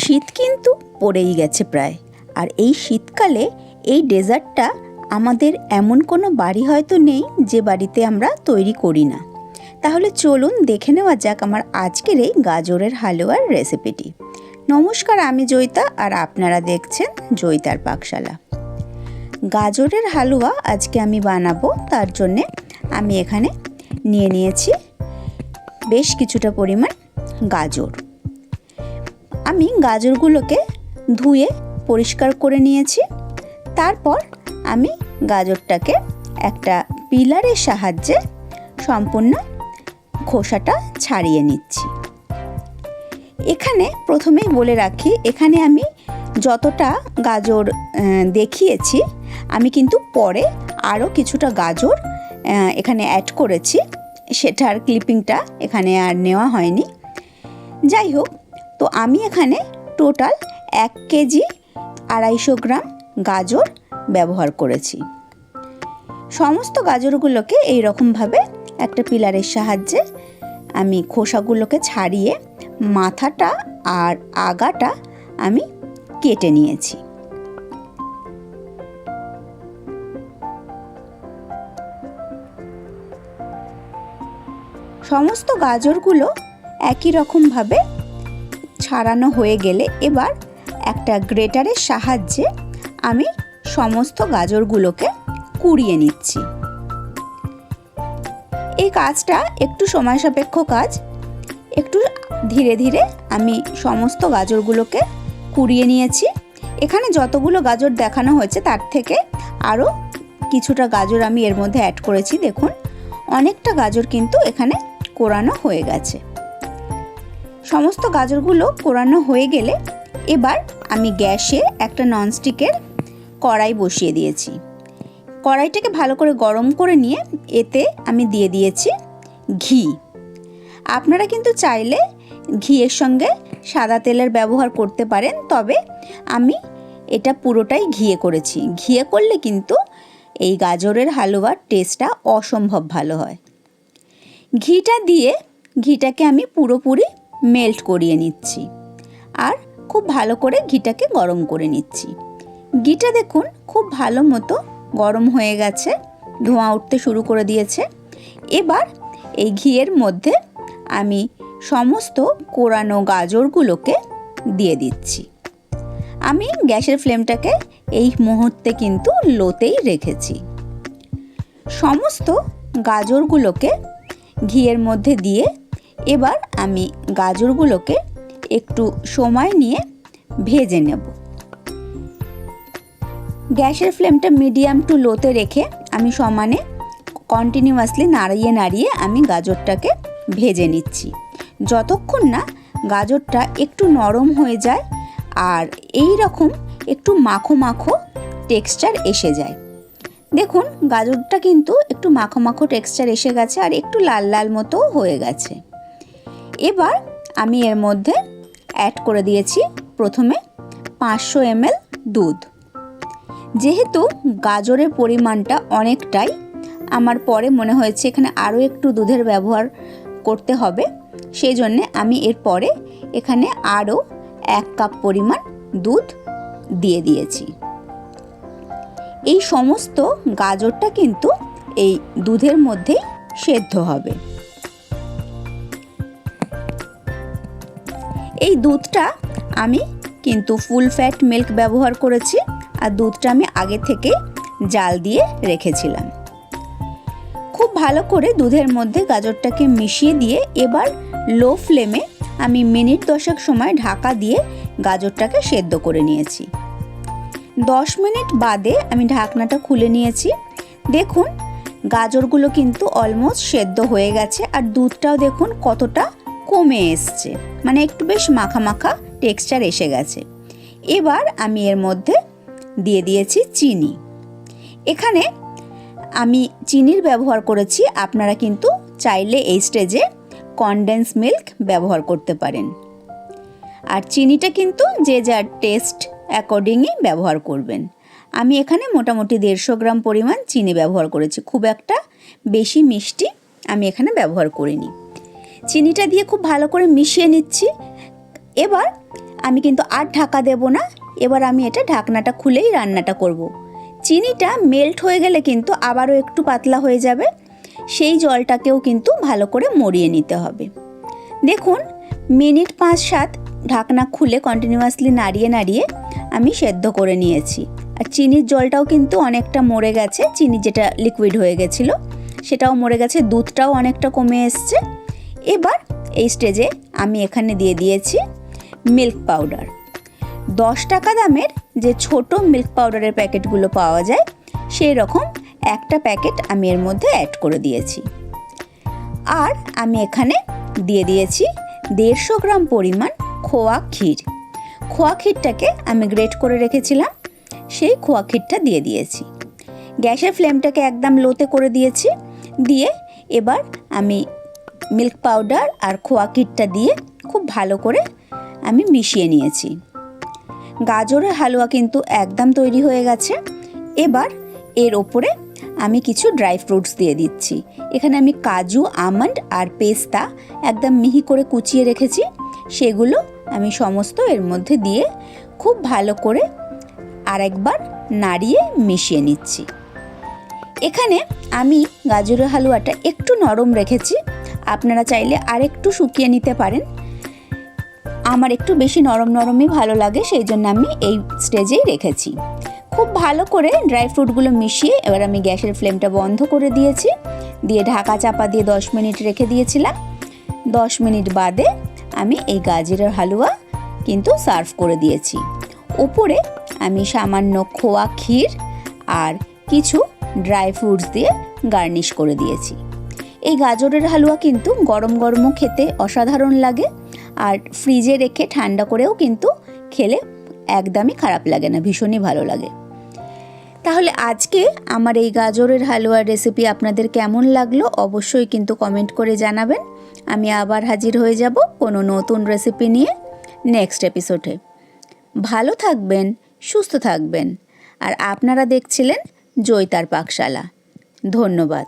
শীত কিন্তু পড়েই গেছে প্রায়। আর এই শীতকালে এই ডেজার্টটা আমাদের এমন কোনো বাড়ি হয়তো নেই যে বাড়িতে আমরা তৈরি করি না। তাহলে চলুন দেখে নেওয়া যাক আমার আজকের এই গাজরের হালুয়ার রেসিপিটি। নমস্কার, আমি জয়িতা আর আপনারা দেখছেন জয়িতার পাকশালা। গাজরের হালুয়া আজকে আমি বানাবো, তার জন্যে আমি এখানে নিয়ে নিয়েছি বেশ কিছুটা পরিমাণ গাজর। আমি গাজরগুলোকে ধুয়ে পরিষ্কার করে নিয়েছি। তারপর আমি গাজরটাকে একটা পিলারের সাহায্যে সম্পূর্ণ খোসাটা ছাড়িয়ে নিচ্ছি। এখানে প্রথমেই বলে রাখি, এখানে আমি যতটা গাজর দেখিয়েছি আমি কিন্তু পরে আরও কিছুটা গাজর এখানে অ্যাড করেছি, সেটার ক্লিপিংটা এখানে আর নেওয়া হয়নি। যাই হোক, তো আমি এখানে টোটাল 1 কেজি 250 গ্রাম গাজর ব্যবহার করেছি। সমস্ত গাজরগুলোকে এই রকমভাবে একটা পিলারের সাহায্যে আমি খোসাগুলোকে ছাড়িয়ে মাথাটা আর আগাটা আমি কেটে নিয়েছি। সমস্ত গাজরগুলো একই রকমভাবে ছাড়ানো হয়ে গেলে এবার একটা গ্রেটারের সাহায্যে আমি সমস্ত গাজরগুলোকে কুড়িয়ে নিচ্ছি। এই কাজটা একটু সময় সাপেক্ষ কাজ, একটু ধীরে ধীরে আমি সমস্ত গাজরগুলোকে কুড়িয়ে নিয়েছি। এখানে যতগুলো গাজর দেখানো হয়েছে তার থেকে আরও কিছুটা গাজর আমি এর মধ্যে অ্যাড করেছি। দেখুন, অনেকটা গাজর কিন্তু এখানে কোরানো হয়ে গেছে। সমস্ত গাজরগুলো কোরানো হয়ে গেলে এবার আমি গ্যাসে একটা ননস্টিকের কড়াই বসিয়ে দিয়েছি। কড়াইটাকে ভালো করে গরম করে নিয়ে এতে আমি দিয়ে দিয়েছি ঘি। আপনারা কিন্তু চাইলে ঘিয়ের সঙ্গে সাদা তেলের ব্যবহার করতে পারেন, তবে আমি এটা পুরোটাই ঘিয়ে করেছি। ঘিয়ে করলে কিন্তু এই গাজরের হালুয়ার টেস্টটা অসম্ভব ভালো হয়। ঘিটা দিয়ে ঘিটাকে আমি পুরোপুরি মেল্ট করিয়ে নিচ্ছি আর খুব ভালো করে ঘিটাকে গরম করে নিচ্ছি। ঘিটা দেখুন খুব ভালো মতো গরম হয়ে গেছে, ধোঁয়া উঠতে শুরু করে দিয়েছে। এবার এই ঘিয়ের মধ্যে আমি সমস্ত কোরানো গাজরগুলোকে দিয়ে দিচ্ছি। আমি গ্যাসের ফ্লেমটাকে এই মুহূর্তে কিন্তু লোতেই রেখেছি। সমস্ত গাজরগুলোকে ঘিয়ের মধ্যে দিয়ে এবার আমি গাজরগুলোকে একটু সময় নিয়ে ভেজে নেব। গ্যাসের ফ্লেমটা মিডিয়াম টু লোতে রেখে আমি সমানে কন্টিনিউয়াসলি নাড়িয়ে নাড়িয়ে আমি গাজরটাকে ভেজে নিচ্ছি, যতক্ষণ না গাজরটা একটু নরম হয়ে যায় আর এই রকম একটু মাখো মাখো টেক্সচার এসে যায়। দেখুন, গাজরটা কিন্তু একটু মাখো মাখো টেক্সচার এসে গেছে আর একটু লাল লাল মতো হয়ে গেছে। এবার আমি এর মধ্যে অ্যাড করে দিয়েছি প্রথমে 500 ml দুধ। যেহেতু গাজরের পরিমাণটা অনেকটাই, আমার পরে মনে হয়েছে এখানে আরও একটু দুধের ব্যবহার করতে হবে, সেই জন্যে আমি এর পরে এখানে আরও 1 কাপ পরিমাণ দুধ দিয়ে দিয়েছি। এই সমস্ত গাজরটা কিন্তু এই দুধের মধ্যেই সেদ্ধ হবে। এই দুধটা আমি কিন্তু ফুল ফ্যাট মিল্ক ব্যবহার করেছি আর দুধটা আমি আগে থেকে জাল দিয়ে রেখেছিলাম। খুব ভালো করে দুধের মধ্যে গাজরটাকে মিশিয়ে দিয়ে এবার লো ফ্লেমে আমি মিনিট 10 সময় ঢাকা দিয়ে গাজরটাকে সেদ্ধ করে নিয়েছি। 10 মিনিট বাদে আমি ঢাকনাটা খুলে নিয়েছি। দেখুন, গাজরগুলো কিন্তু অলমোস্ট সেদ্ধ হয়ে গেছে আর দুধটাও দেখুন কতটা কমে এসছে, মানে একটু বেশ মাখা মাখা টেক্সচার এসে গেছে। এবার আমি এর মধ্যে দিয়ে দিয়েছি চিনি। এখানে আমি চিনির ব্যবহার করেছি, আপনারা কিন্তু চাইলে এই স্টেজে কনডেন্স মিল্ক ব্যবহার করতে পারেন। আর চিনিটা কিন্তু যে যার টেস্ট অ্যাকর্ডিংই ব্যবহার করবেন। আমি এখানে মোটামুটি 150 গ্রাম পরিমাণ চিনি ব্যবহার করেছি, খুব একটা বেশি মিষ্টি আমি এখানে ব্যবহার করিনি। চিনিটা দিয়ে খুব ভালো করে মিশিয়ে নিচ্ছি এবার আমি কিন্তু আর ঢাকা দেব না, এবার আমি এটা ঢাকনাটা খুলেই রান্নাটা করব। চিনিটা মেল্ট হয়ে গেলে কিন্তু আবারও একটু পাতলা হয়ে যাবে, সেই জলটাকেও কিন্তু ভালো করে মরিয়ে নিতে হবে। দেখুন মিনিট 5-7 ঢাকনা খুলে কন্টিনিউয়াসলি নাড়িয়ে নাড়িয়ে আমি সেদ্ধ করে নিয়েছি। আর চিনির জলটাও কিন্তু অনেকটা মরে গেছে, চিনি যেটা লিকুইড হয়ে গেছিলো সেটাও মরে গেছে, দুধটাও অনেকটা কমে এসছে। এবার এই স্টেজে আমি এখানে দিয়ে দিয়েছি মিল্ক পাউডার। 10 টাকা দামের যে ছোট মিল্ক পাউডারের প্যাকেটগুলো পাওয়া যায় সেই রকম একটা প্যাকেট আমি এর মধ্যে অ্যাড করে দিয়েছি। আর আমি এখানে দিয়ে দিয়েছি 150 গ্রাম পরিমাণ খোয়া ক্ষীর। খোয়া ক্ষীরটাকে আমি গ্রেট করে রেখেছিলাম, সেই খোয়া ক্ষীরটা দিয়ে দিয়েছি। গ্যাসের ফ্লেমটাকে একদম লোতে করে দিয়েছি। দিয়ে এবার আমি মিল্ক পাউডার আর খোয়া ক্ষীরটা দিয়ে খুব ভালো করে আমি মিশিয়ে নিয়েছি। গাজরের হালুয়া কিন্তু একদম তৈরি হয়ে গেছে। এবার এর ওপরে আমি কিছু ড্রাই ফ্রুটস দিয়ে দিচ্ছি। এখানে আমি কাজু, আমন্ড আর পেস্তা একদম মিহি করে কুচিয়ে রেখেছি, সেগুলো আমি সমস্ত এর মধ্যে দিয়ে খুব ভালো করে আরেকবার নাড়িয়ে মিশিয়ে নিচ্ছি। এখানে আমি গাজরের হালুয়াটা একটু নরম রেখেছি, আপনারা চাইলে আরেকটু শুকিয়ে নিতে পারেন। আমার একটু বেশি নরম নরমই ভালো লাগে, সেই জন্য আমি এই স্টেজেই রেখেছি। খুব ভালো করে ড্রাই ফ্রুটগুলো মিশিয়ে এবার আমি গ্যাসের ফ্লেমটা বন্ধ করে দিয়েছি, দিয়ে ঢাকা চাপা দিয়ে 10 মিনিট রেখে দিয়েছিলাম। 10 মিনিট বাদে আমি এই গাজরের হালুয়া কিন্তু সার্ভ করে দিয়েছি। ওপরে আমি সামান্য খোয়া ক্ষীর আর কিছু ড্রাই ফ্রুটস দিয়ে গার্নিশ করে দিয়েছি। এই গাজরের হালুয়া কিন্তু গরম গরমও খেতে অসাধারণ লাগে, আর ফ্রিজে রেখে ঠান্ডা করেও কিন্তু খেলে একদমই খারাপ লাগে না, ভীষণই ভালো লাগে। তাহলে আজকে আমার এই গাজরের হালুয়ার রেসিপি আপনাদের কেমন লাগলো অবশ্যই কিন্তু কমেন্ট করে জানাবেন। আমি আবার হাজির হয়ে যাব কোনো নতুন রেসিপি নিয়ে নেক্সট এপিসোডে। ভালো থাকবেন, সুস্থ থাকবেন। আর আপনারা দেখছিলেন জয়িতার পাকশালা। ধন্যবাদ।